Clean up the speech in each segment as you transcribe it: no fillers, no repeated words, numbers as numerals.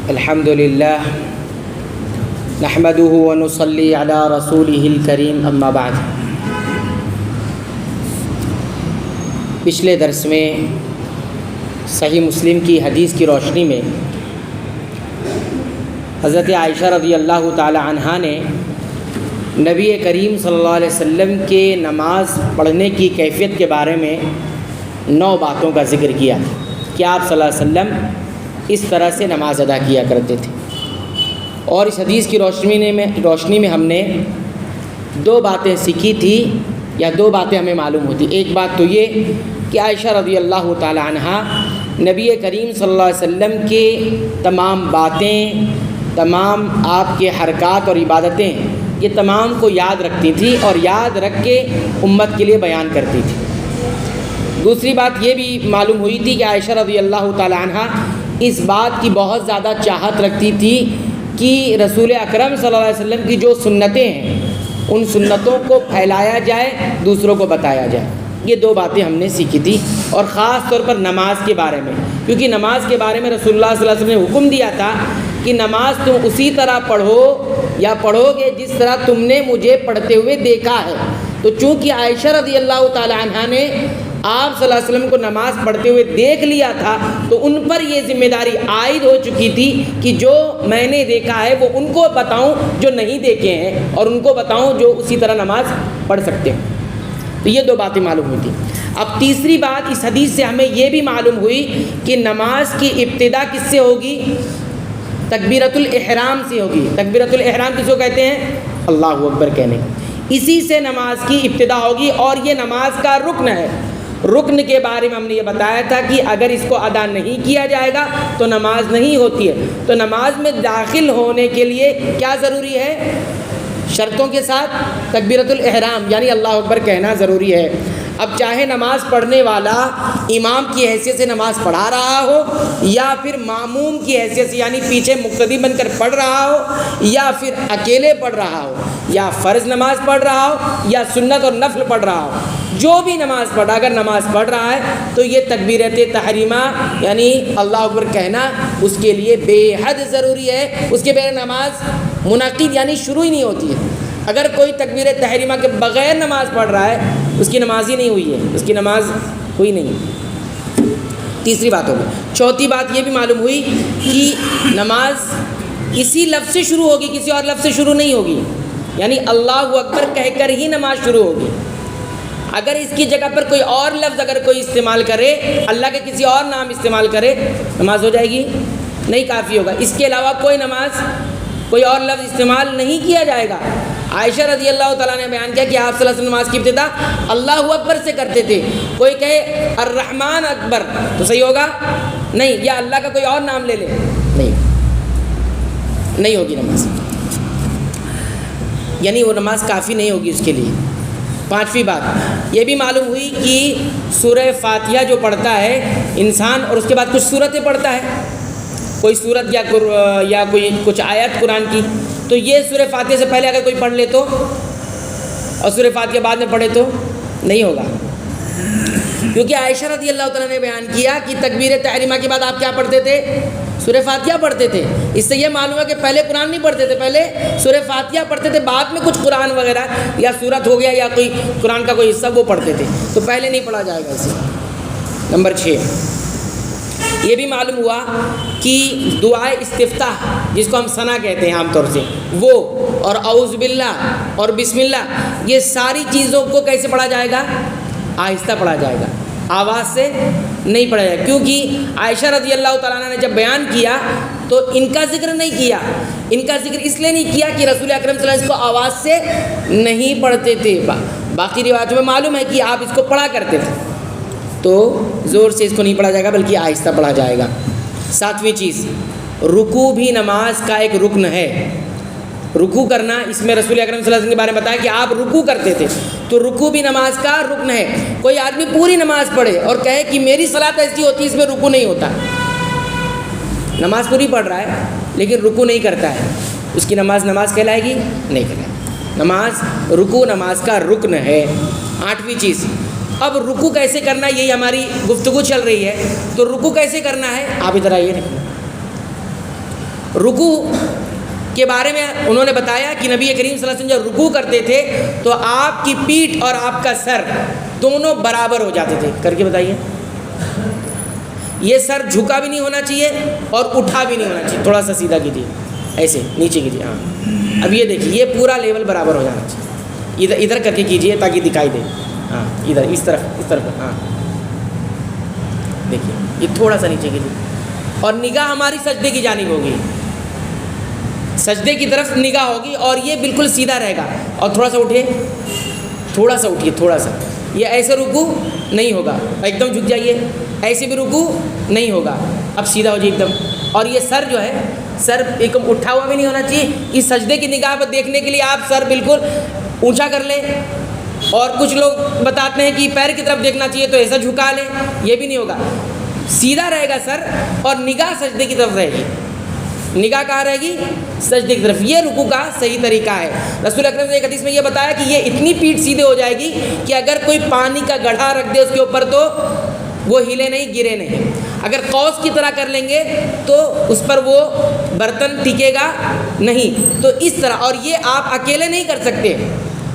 الحمد للہ نحمده ونصلی علی رسولہ الکریم اما بعد۔ پچھلے درس میں صحیح مسلم کی حدیث کی روشنی میں حضرت عائشہ رضی اللہ تعالی عنہا نے نبی کریم صلی اللہ علیہ وسلم کے نماز پڑھنے کی کیفیت کے بارے میں 9 باتوں کا ذکر کیا کہ آپ صلی اللہ علیہ وسلم اس طرح سے نماز ادا کیا کرتے تھے، اور اس حدیث کی روشنی میں ہم نے 2 باتیں سیکھی تھی، یا 2 باتیں ہمیں معلوم ہوتی۔ ایک بات تو یہ کہ عائشہ رضی اللہ تعالی عنہا نبی کریم صلی اللہ علیہ وسلم کے تمام باتیں، تمام آپ کے حرکات اور عبادتیں، یہ تمام کو یاد رکھتی تھیں اور یاد رکھ کے امت کے لیے بیان کرتی تھی۔ دوسری بات یہ بھی معلوم ہوئی تھی کہ عائشہ رضی اللہ تعالی عنہا اس بات کی بہت زیادہ چاہت رکھتی تھی کہ رسول اکرم صلی اللہ علیہ وسلم کی جو سنتیں ہیں ان سنتوں کو پھیلایا جائے، دوسروں کو بتایا جائے۔ یہ 2 باتیں ہم نے سیکھی تھی، اور خاص طور پر نماز کے بارے میں، کیونکہ نماز کے بارے میں رسول اللہ صلی اللہ علیہ وسلم نے حکم دیا تھا کہ نماز تم اسی طرح پڑھو گے جس طرح تم نے مجھے پڑھتے ہوئے دیکھا ہے۔ تو چونکہ عائشہ رضی اللہ تعالی عنہا نے آپ صلی اللہ علیہ وسلم کو نماز پڑھتے ہوئے دیکھ لیا تھا، تو ان پر یہ ذمہ داری عائد ہو چکی تھی کہ جو میں نے دیکھا ہے وہ ان کو بتاؤں جو نہیں دیکھے ہیں، اور ان کو بتاؤں جو اسی طرح نماز پڑھ سکتے ہیں۔ تو یہ 2 باتیں معلوم ہوئی تھیں۔ اب تیسری بات اس حدیث سے ہمیں یہ بھی معلوم ہوئی کہ نماز کی ابتدا کس سے ہوگی؟ تکبیرۃ الاحرام سے ہوگی۔ تکبیرۃ الاحرام کس کو کہتے ہیں؟ اللہ اکبر کہنے۔ اسی سے نماز کی ابتدا ہوگی، اور یہ نماز کا رکن ہے۔ رکن کے بارے میں ہم نے یہ بتایا تھا کہ اگر اس کو ادا نہیں کیا جائے گا تو نماز نہیں ہوتی ہے۔ تو نماز میں داخل ہونے کے لیے کیا ضروری ہے؟ شرطوں کے ساتھ تکبیرۃ الاحرام یعنی اللہ اکبر کہنا ضروری ہے۔ اب چاہے نماز پڑھنے والا امام کی حیثیت سے نماز پڑھا رہا ہو، یا پھر ماموم کی حیثیت سے یعنی پیچھے مقتدی بن کر پڑھ رہا ہو، یا پھر اکیلے پڑھ رہا ہو، یا فرض نماز پڑھ رہا ہو، یا سنت اور نفل پڑھ رہا ہو، جو بھی نماز پڑھا، اگر نماز پڑھ رہا ہے تو یہ تکبیرۃ تحریمہ یعنی اللہ اکبر کہنا اس کے لیے بے حد ضروری ہے۔ اس کے بغیر نماز منعقد یعنی شروع ہی نہیں ہوتی ہے۔ اگر کوئی تکبیر تحریمہ کے بغیر نماز پڑھ رہا ہے اس کی نماز ہی نہیں ہوئی ہے، اس کی نماز ہوئی نہیں۔ تیسری بات ہوگی۔ چوتھی بات یہ بھی معلوم ہوئی کہ نماز اسی لفظ سے شروع ہوگی، کسی اور لفظ سے شروع نہیں ہوگی، یعنی اللہ اکبر کہہ کر ہی نماز شروع ہوگی۔ اگر اس کی جگہ پر کوئی اور لفظ اگر کوئی استعمال کرے، اللہ کے کسی اور نام استعمال کرے، نماز ہو جائے گی؟ نہیں، کافی ہوگا۔ اس کے علاوہ کوئی اور لفظ استعمال نہیں کیا جائے گا۔ عائشہ رضی اللہ تعالیٰ نے بیان کیا کہ آپ صلی اللہ علیہ وسلم نماز کی ابتدا اللہ اکبر سے کرتے تھے۔ کوئی کہے الرحمن اکبر تو صحیح ہوگا؟ نہیں، یا اللہ کا کوئی اور نام لے لے، نہیں ہوگی نماز، یعنی وہ نماز کافی نہیں ہوگی اس کے لیے۔ 5ویں بات یہ بھی معلوم ہوئی کہ سورہ فاتحہ جو پڑھتا ہے انسان، اور اس کے بعد کچھ سورتیں پڑھتا ہے، کوئی سورت یا کوئی کچھ آیت قرآن کی، تو یہ سورہ فاتحہ سے پہلے اگر کوئی پڑھ لے تو، اور سورہ فاتحہ بعد میں پڑھے تو نہیں ہوگا، کیونکہ عائشہ رضی اللہ تعالیٰ نے بیان کیا کہ تکبیر تحریمہ کے بعد آپ کیا پڑھتے تھے؟ سورہ فاتحہ پڑھتے تھے۔ اس سے یہ معلوم ہے کہ پہلے قرآن نہیں پڑھتے تھے، پہلے سورہ فاتحہ پڑھتے تھے، بعد میں کچھ قرآن وغیرہ یا سورت ہو گیا یا کوئی قرآن کا کوئی حصہ وہ پڑھتے تھے، تو پہلے نہیں پڑھا جائے گا اسے۔ نمبر 6 یہ بھی معلوم ہوا کہ دعائے استفتاح جس کو ہم ثنا کہتے ہیں عام طور سے، وہ اور اعوذ باللہ اور بسم اللہ، یہ ساری چیزوں کو کیسے پڑھا جائے گا؟ آہستہ پڑھا جائے گا، آواز سے نہیں پڑھا جائے گا، کیونکہ عائشہ رضی اللہ تعالیٰ عنہ نے جب بیان کیا تو ان کا ذکر نہیں کیا۔ ان کا ذکر اس لیے نہیں کیا کہ رسول اکرم صلی اللہ علیہ وسلم اس کو آواز سے نہیں پڑھتے تھے، باقی روایتوں میں معلوم ہے کہ آپ اس کو پڑھا کرتے تھے، تو زور سے اس کو نہیں پڑھا جائے گا بلکہ آہستہ پڑھا جائے گا۔ 7ویں چیز، رکوع بھی نماز کا ایک رکن ہے۔ رکوع کرنا، اس میں رسول اکرم صلی اللہ علیہ وسلم کے بارے میں بتایا کہ آپ رکوع کرتے تھے، تو رکوع بھی نماز کا رکن ہے۔ کوئی آدمی پوری نماز پڑھے اور کہے کہ میری صلاۃ ایسی ہوتی ہے اس میں رکوع نہیں ہوتا، نماز پوری پڑھ رہا ہے لیکن رکوع نہیں کرتا ہے، اس کی نماز کہلائے گی؟ نہیں کہلائے گی۔ نماز رکوع نماز کا رکن ہے۔ 8ویں چیز، اب رکوع کیسے کرنا، یہی ہماری گفتگو چل رہی ہے، تو رکوع کیسے کرنا ہے آپ ادھر آئیے۔ رکوع کے بارے میں انہوں نے بتایا کہ نبی کریم صلی اللہ علیہ وسلم جب رکوع کرتے تھے تو آپ کی پیٹھ اور آپ کا سر دونوں برابر ہو جاتے تھے. کر کے بتائیے. یہ سر جھکا بھی نہیں ہونا چاہیے اور اٹھا بھی نہیں ہونا چاہیے. تھوڑا سا سیدھا کیجیے, ایسے نیچے کیجیے. ہاں اب یہ دیکھیے, یہ پورا لیول برابر ہو جانا چاہیے. ادھر کر کے کیجیے تاکہ دکھائی دے. ہاں ادھر, اس طرف. ہاں دیکھیے, یہ تھوڑا سا نیچے کیجیے. اور نگاہ ہماری سجدے کی جانب ہوگی, سجدے کی طرف نگاہ ہوگی, اور یہ بالکل سیدھا رہے گا. اور تھوڑا سا اٹھیے, تھوڑا سا اٹھیے, تھوڑا سا. یہ ایسے رکوع نہیں ہوگا, ایک دم جھک جائیے. ایسے بھی رکوع نہیں ہوگا. اب سیدھا ہو جائے ایک دم. اور یہ سر جو ہے, سر ایک دم اٹھا ہوا بھی نہیں ہونا چاہیے. اس سجدے کی نگاہ پر دیکھنے کے لیے آپ سر بالکل اونچا کر لیں. اور کچھ لوگ بتاتے ہیں کہ پیر کی طرف دیکھنا چاہیے تو ایسا جھکا لیں. یہ بھی نہیں ہوگا. سیدھا رہے گا سر, اور نگاہ سجدے کی طرف رہے گی. نگاہ کہاں رہے گی؟ سجدے کی طرف. یہ رکوع کا صحیح طریقہ ہے. رسول اکرم نے ایک حدیث میں یہ بتایا کہ یہ اتنی پیٹھ سیدھے ہو جائے گی کہ اگر کوئی پانی کا گڑھا رکھ دے اس کے اوپر تو وہ ہلے نہیں, گرے نہیں. اگر قوس کی طرح کر لیں گے تو اس پر وہ برتن ٹکے گا نہیں. تو اس طرح. اور یہ آپ اکیلے نہیں کر سکتے,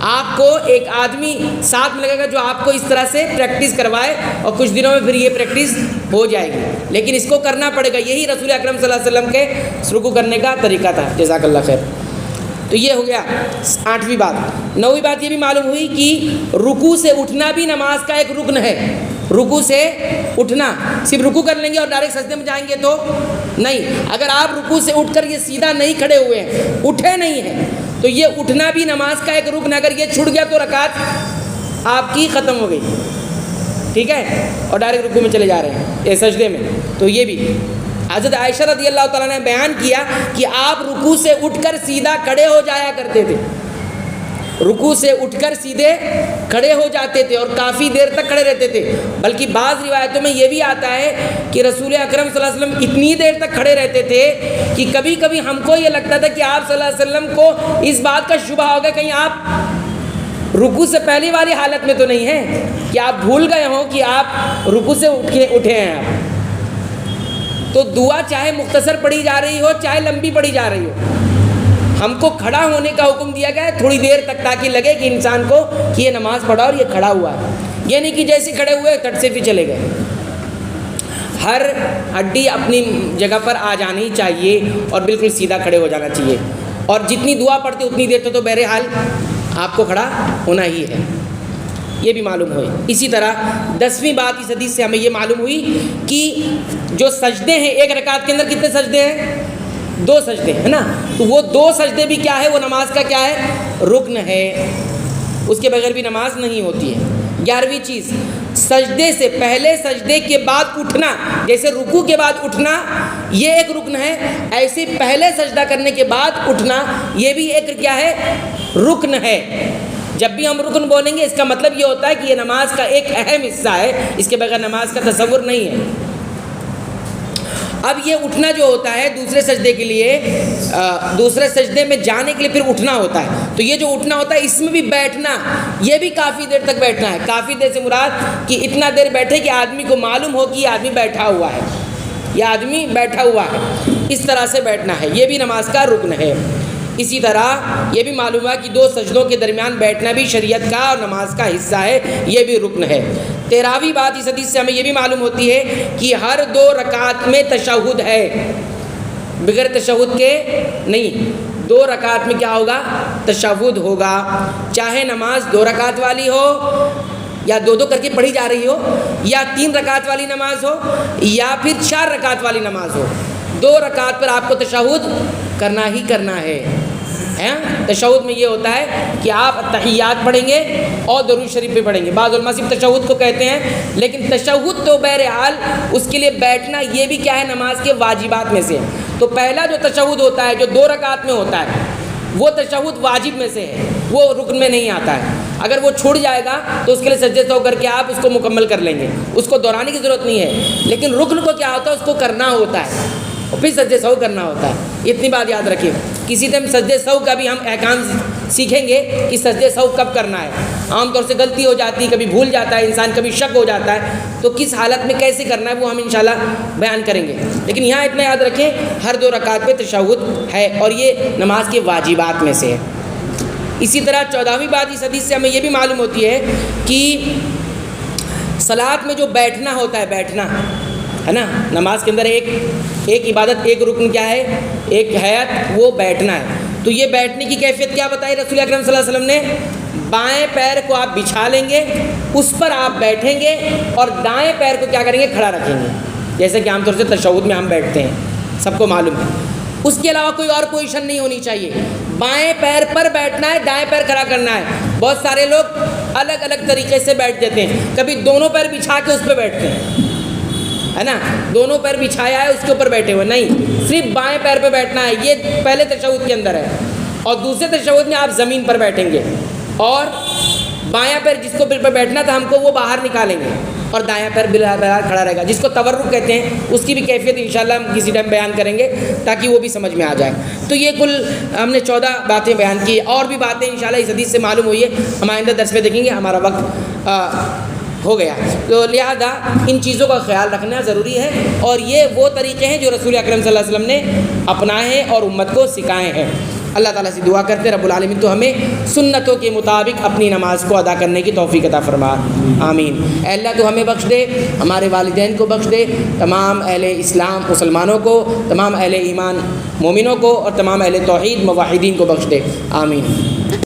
آپ کو ایک آدمی ساتھ میں لگے گا جو آپ کو اس طرح سے پریکٹس کروائے, اور کچھ دنوں میں پھر یہ پریکٹس ہو جائے گی. لیکن اس کو کرنا پڑے گا. یہی رسول اکرم صلی اللہ علیہ وسلم کے رکوع کرنے کا طریقہ تھا. جزاک اللہ خیر. تو یہ ہو گیا 8ویں بات. 9ویں بات یہ بھی معلوم ہوئی کہ رکوع سے اٹھنا بھی نماز کا ایک رکن ہے. رکوع سے اٹھنا, صرف رکوع کر لیں گے اور ڈائریکٹ سجدے میں جائیں گے تو نہیں. اگر آپ رکوع سے اٹھ کر یہ سیدھا نہیں کھڑے ہوئے ہیں, اٹھے نہیں ہیں, تو یہ اٹھنا بھی نماز کا ایک رکن ہے. اگر یہ چھوٹ گیا تو رکعت آپ کی ختم ہو گئی. ٹھیک ہے, اور ڈائریکٹ رکوع میں چلے جا رہے ہیں سجدے میں. تو یہ بھی حضرت عائشہ رضی اللہ تعالیٰ نے بیان کیا کہ آپ رکوع سے اٹھ کر سیدھا کھڑے ہو جایا کرتے تھے. رکوع سے اٹھ کر سیدھے کھڑے ہو جاتے تھے اور کافی دیر تک کھڑے رہتے تھے. بلکہ بعض روایتوں میں یہ بھی آتا ہے کہ رسول اکرم صلی اللہ علیہ وسلم اتنی دیر تک کھڑے رہتے تھے کہ کبھی کبھی ہم کو یہ لگتا تھا کہ آپ صلی اللہ علیہ وسلم کو اس بات کا شبہ ہوگا کہیں آپ رکوع سے پہلی والی حالت میں تو نہیں ہیں, کہ آپ بھول گئے ہوں کہ آپ رکوع سے اٹھے ہیں. آپ تو دعا چاہے مختصر پڑھی جا رہی ہو چاہے لمبی پڑھی جا رہی ہو, ہم کو کھڑا ہونے کا حکم دیا گیا ہے تھوڑی دیر تک, تاکہ لگے کہ انسان کو کہ یہ نماز پڑھا اور یہ کھڑا ہوا ہے. یہ نہیں کہ جیسے کھڑے ہوئے کٹ سے بھی چلے گئے. ہر ہڈی اپنی جگہ پر آ جانی چاہیے اور بالکل سیدھا کھڑے ہو جانا چاہیے. اور جتنی دعا پڑھتے اتنی دیر تو بہرحال آپ کو کھڑا ہونا ہی ہے. یہ بھی معلوم ہوئی. اسی طرح 10ویں بات اس حدیث سے ہمیں یہ معلوم ہوئی کہ جو سجدے ہیں, ایک رکعت کے اندر کتنے سجدے ہیں؟ 2 سجدے ہے نا. تو وہ 2 سجدے بھی کیا ہے؟ وہ نماز کا کیا ہے؟ رکن ہے. اس کے بغیر بھی نماز نہیں ہوتی ہے. 11ویں چیز, سجدے سے پہلے سجدے کے بعد اٹھنا, جیسے رکوع کے بعد اٹھنا یہ ایک رکن ہے, ایسے پہلے سجدہ کرنے کے بعد اٹھنا یہ بھی ایک کیا ہے؟ رکن ہے. جب بھی ہم رکن بولیں گے اس کا مطلب یہ ہوتا ہے کہ یہ نماز کا ایک اہم حصہ ہے, اس کے بغیر نماز کا تصور نہیں ہے. اب یہ اٹھنا جو ہوتا ہے دوسرے سجدے کے لیے, دوسرے سجدے میں جانے کے لیے پھر اٹھنا ہوتا ہے. تو یہ جو اٹھنا ہوتا ہے اس میں بھی بیٹھنا, یہ بھی کافی دیر تک بیٹھنا ہے. کافی دیر سے مراد کہ اتنا دیر بیٹھے کہ آدمی کو معلوم ہو کہ یہ آدمی بیٹھا ہوا ہے, یہ آدمی بیٹھا ہوا ہے. اس طرح سے بیٹھنا ہے, یہ بھی نماز کا رکن ہے. اسی طرح یہ بھی معلوم ہے کہ 2 سجدوں کے درمیان بیٹھنا بھی شریعت کا اور نماز کا حصہ ہے, یہ بھی رکن ہے. 13ویں بات اس حدیث سے ہمیں یہ بھی معلوم ہوتی ہے کہ ہر 2 رکعت میں تشہد ہے, بغیر تشہد کے نہیں. 2 رکعت میں کیا ہوگا؟ تشہد ہوگا. چاہے نماز 2 رکعت والی ہو یا 2 کر کے پڑھی جا رہی ہو, یا 3 رکعت والی نماز ہو, یا پھر 4 رکعت والی نماز ہو, 2 رکعت پر آپ کو تشہد کرنا ہی کرنا ہے. تشہد میں یہ ہوتا ہے کہ آپ تحیات پڑھیں گے اور درود شریف بھی پڑھیں گے. بعض علماء صرف تشہد کو کہتے ہیں, لیکن تشہد تو بہرحال اس کے لیے بیٹھنا یہ بھی کیا ہے؟ نماز کے واجبات میں سے. تو پہلا جو تشہد ہوتا ہے جو 2 رکعت میں ہوتا ہے وہ تشہد واجب میں سے ہے, وہ رکن میں نہیں آتا ہے. اگر وہ چھوٹ جائے گا تو اس کے لیے سجدے سہو کر کے آپ اس کو مکمل کر لیں گے, اس کو دہرانے کی ضرورت نہیں ہے. لیکن رکن کو کیا ہوتا ہے؟ اس کو کرنا ہوتا ہے اور پھر سجدے سہو کرنا ہوتا ہے. اتنی بات یاد رکھیے. کسی ٹائم سجدے سہو کا بھی ہم احکام سیکھیں گے کہ سجدے سہو کب کرنا ہے. عام طور سے غلطی ہو جاتی ہے, کبھی بھول جاتا ہے انسان, کبھی شک ہو جاتا ہے, تو کس حالت میں کیسے کرنا ہے وہ ہم انشاءاللہ بیان کریں گے. لیکن یہاں اتنا یاد رکھیں ہر 2 رکعت پہ تشہد ہے اور یہ نماز کے واجبات میں سے ہے. اسی طرح 14ویں بات اس حدیث سے ہمیں یہ بھی معلوم ہوتی ہے کہ صلاۃ میں جو بیٹھنا ہوتا ہے, بیٹھنا ہے نا, نماز کے اندر ایک عبادت, ایک رکن کیا ہے, ایک حیات, وہ بیٹھنا ہے. تو یہ بیٹھنے کی کیفیت کیا بتائی رسول اکرم صلی اللہ علیہ وسلم نے؟ بائیں پیر کو آپ بچھا لیں گے, اس پر آپ بیٹھیں گے اور دائیں پیر کو کیا کریں گے, کھڑا رکھیں گے, جیسے کہ عام طور سے تشہد میں ہم بیٹھتے ہیں, سب کو معلوم ہے. اس کے علاوہ کوئی اور پوزیشن نہیں ہونی چاہیے. بائیں پیر پر بیٹھنا ہے, دائیں پیر کھڑا کرنا ہے. بہت سارے لوگ الگ الگ طریقے سے بیٹھ جاتے ہیں, کبھی دونوں پیر بچھا کے اس پہ بیٹھتے ہیں, ہے نا, دونوں پیر بچھایا ہے اس کے اوپر بیٹھے ہوئے, نہیں, صرف بائیں پیر پہ بیٹھنا ہے. یہ پہلے تشہد کے اندر ہے. اور دوسرے تشہد میں آپ زمین پر بیٹھیں گے اور بایاں پیر جس کو پہ بیٹھنا تھا ہم کو وہ باہر نکالیں گے اور دایاں پیر بالآخر کھڑا رہے گا, جس کو تورک کہتے ہیں. اس کی بھی کیفیت انشاءاللہ ہم کسی ٹائم بیان کریں گے تاکہ وہ بھی سمجھ میں آ جائے. تو یہ کل ہم نے 14 باتیں بیان کی. اور بھی باتیں انشاءاللہ اس حدیث سے معلوم ہوئی ہے, ہم آئندہ درس میں دیکھیں گے. ہمارا وقت ہو گیا, تو لہذا ان چیزوں کا خیال رکھنا ضروری ہے. اور یہ وہ طریقے ہیں جو رسول اکرم صلی اللہ علیہ وسلم نے اپنائے ہیں اور امت کو سکھائے ہیں. اللہ تعالیٰ سے دعا کرتے رب العالمین تو ہمیں سنتوں کے مطابق اپنی نماز کو ادا کرنے کی توفیق عطا فرما, آمین. اے اللہ تو ہمیں بخش دے, ہمارے والدین کو بخش دے, تمام اہل اسلام مسلمانوں کو, تمام اہل ایمان مومنوں کو, اور تمام اہل توحید موحدین کو بخش دے, آمین.